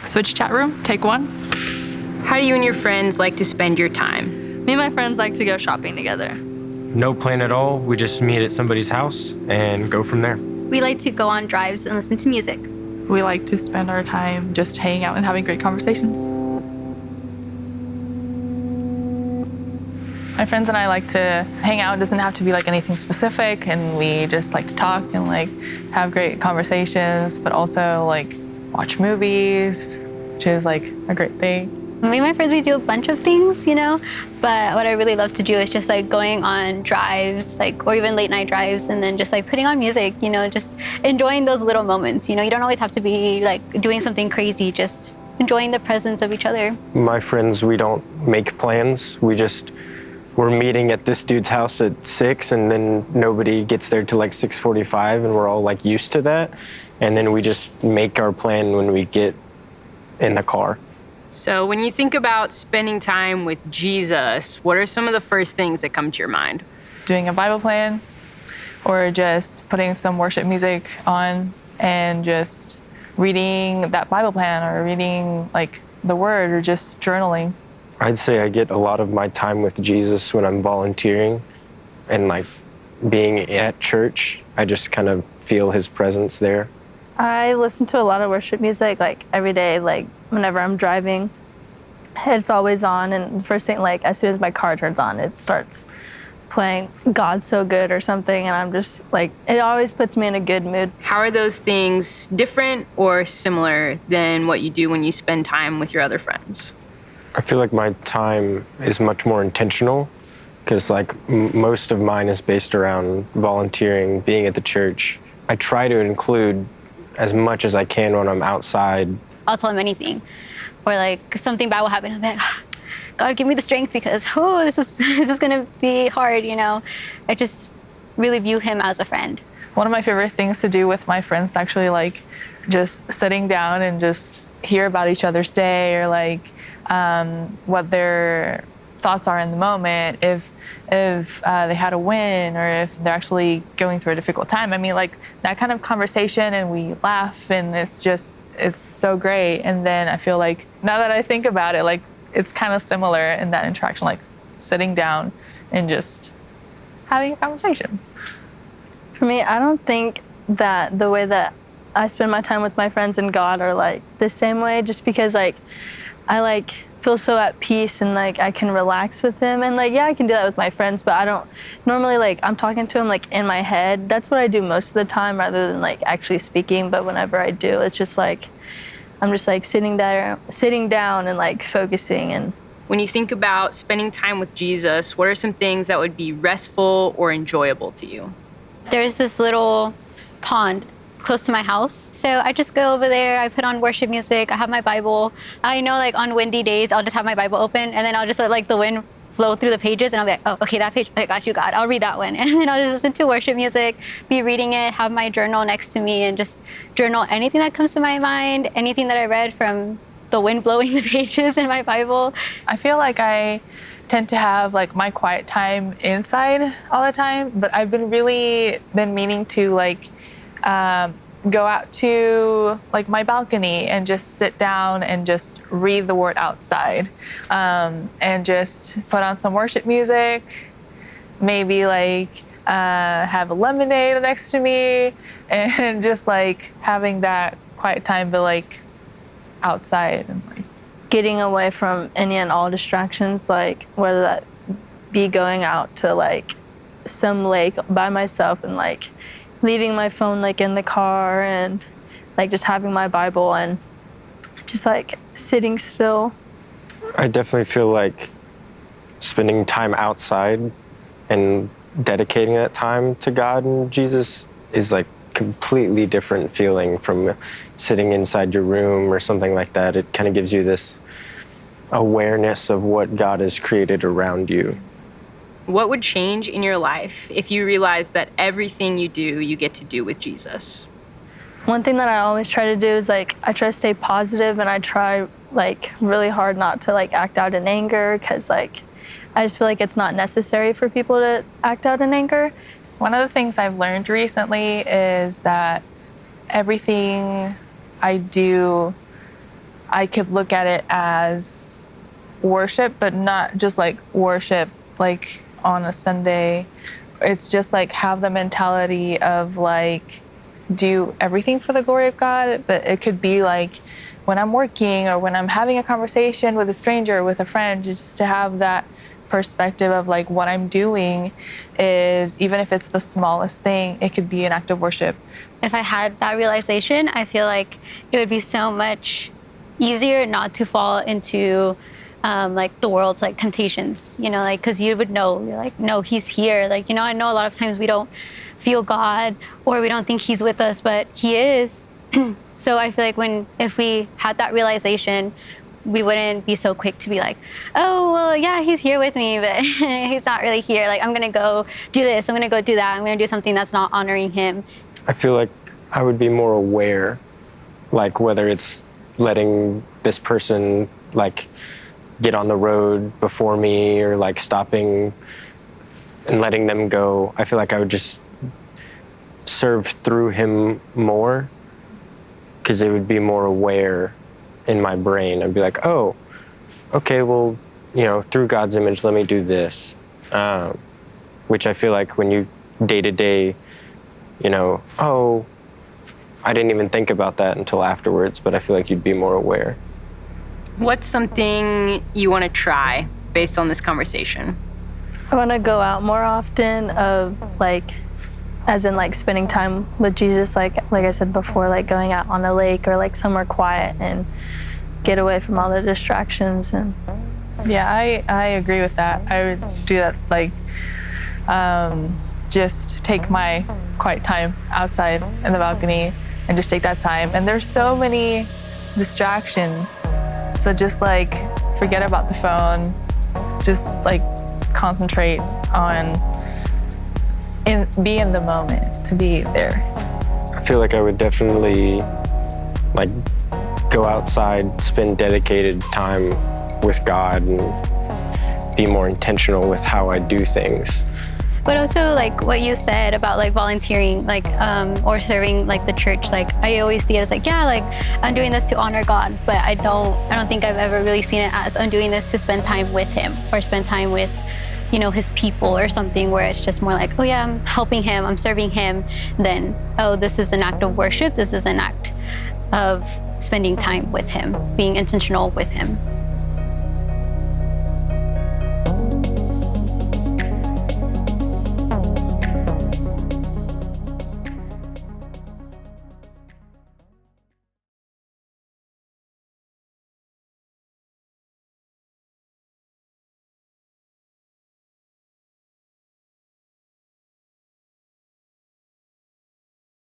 Switch chat room, take one. How do you and your friends like to spend your time? Me and my friends like to go shopping together. No plan at all. We just meet at somebody's house and go from there. We like to go on drives and listen to music. We like to spend our time just hanging out and having great conversations. My friends and I like to hang out. It doesn't have to be like anything specific, and we just like to talk and like have great conversations, but also like watch movies, which is like a great thing. Me and my friends, we do a bunch of things, but what I really love to do is just like going on drives, or even late night drives, and then just like putting on music, just enjoying those little moments. You don't always have to be like doing something crazy, just enjoying the presence of each other. My friends, we don't make plans. We're meeting at this dude's house at 6, and then nobody gets there till like 6:45, and we're all like used to that. And then we just make our plan when we get in the car. So when you think about spending time with Jesus, what are some of the first things that come to your mind? Doing a Bible plan, or just putting some worship music on and just reading that Bible plan, or reading like the Word, or just journaling. I'd say I get a lot of my time with Jesus when I'm volunteering and like being at church. I just kind of feel his presence there. I listen to a lot of worship music like every day, like whenever I'm driving. It's always on, and the first thing, like as soon as my car turns on, it starts playing God's So Good or something, and I'm just like, it always puts me in a good mood. How are those things different or similar than what you do when you spend time with your other friends? I feel like my time is much more intentional because like most of mine is based around volunteering, being at the church. I try to include as much as I can when I'm outside. I'll tell him anything, or like something bad will happen. I'm like, God, give me the strength because this is gonna be hard. I just really view him as a friend. One of my favorite things to do with my friends is actually like just sitting down and just hear about each other's day, or like what their thoughts are in the moment, if they had a win, or if they're actually going through a difficult time. I mean, like that kind of conversation, and we laugh, and it's so great. And then I feel like now that I think about it, like it's kind of similar in that interaction, like sitting down and just having a conversation. For me, I don't think that the way that I spend my time with my friends and God are like the same way, just because like I like feel so at peace, and like I can relax with him, and like, yeah, I can do that with my friends, but I don't normally, like I'm talking to him like in my head. That's what I do most of the time rather than like actually speaking. But whenever I do, it's just like I'm just like sitting down and like focusing. And when you think about spending time with Jesus, what are some things that would be restful or enjoyable to you? There's this little pond close to my house. So I just go over there, I put on worship music, I have my Bible. I know like on windy days, I'll just have my Bible open, and then I'll just let like the wind flow through the pages, and I'll be like, oh, okay, that page, I got you, God, I'll read that one. And then I'll just listen to worship music, be reading it, have my journal next to me, and just journal anything that comes to my mind, anything that I read from the wind blowing the pages in my Bible. I feel like I tend to have like my quiet time inside all the time, but I've been meaning to like go out to like my balcony and just sit down and just read the Word outside, and just put on some worship music, maybe like have a lemonade next to me, and just like having that quiet time, but like outside, and like getting away from any and all distractions, like whether that be going out to like some lake by myself, and like leaving my phone like in the car, and like just having my Bible and just like sitting still. I definitely feel like spending time outside and dedicating that time to God and Jesus is like completely different feeling from sitting inside your room or something like that. It kind of gives you this awareness of what God has created around you. What would change in your life if you realized that everything you do, you get to do with Jesus? One thing that I always try to do is like I try to stay positive, and I try like really hard not to like act out in anger, because like I just feel like it's not necessary for people to act out in anger. One of the things I've learned recently is that everything I do I could look at it as worship, but not just like worship like on a Sunday. It's just like have the mentality of like do everything for the glory of God, but it could be like when I'm working or when I'm having a conversation with a stranger, with a friend, just to have that perspective of like what I'm doing is, even if it's the smallest thing, it could be an act of worship. If I had that realization, I feel like it would be so much easier not to fall into like the world's like temptations, you know, like, cause you would know, you're like, no, he's here. Like, you know, I know a lot of times we don't feel God or we don't think he's with us, but he is. So I feel like if we had that realization, we wouldn't be so quick to be like, oh, well, yeah, he's here with me, but he's not really here. Like, I'm gonna go do this, I'm gonna go do that, I'm gonna do something that's not honoring him. I feel like I would be more aware, like whether it's letting this person like get on the road before me or like stopping and letting them go. I feel like I would just serve through him more because it would be more aware in my brain. I'd be like, oh, okay, well, you know, through God's image, let me do this. Which I feel like when you day to day, you know, oh, I didn't even think about that until afterwards, but I feel like you'd be more aware. What's something you want to try based on this conversation? I want to go out more often, of like, as in like spending time with Jesus, like I said before, like going out on a lake or like somewhere quiet and get away from all the distractions. And Yeah, I agree with that. I would do that, like just take my quiet time outside in the balcony and just take that time. And there's so many distractions. So just like forget about the phone, just like concentrate on be in the moment, to be there. I feel like I would definitely like go outside, spend dedicated time with God and be more intentional with how I do things. But also like what you said about like volunteering, like or serving like the church, like I always see it as like, yeah, like I'm doing this to honor God, but I don't think I've ever really seen it as I'm doing this to spend time with him or spend time with, you know, his people or something, where it's just more like, oh yeah, I'm helping him, I'm serving him, then, oh, this is an act of worship, this is an act of spending time with him, being intentional with him.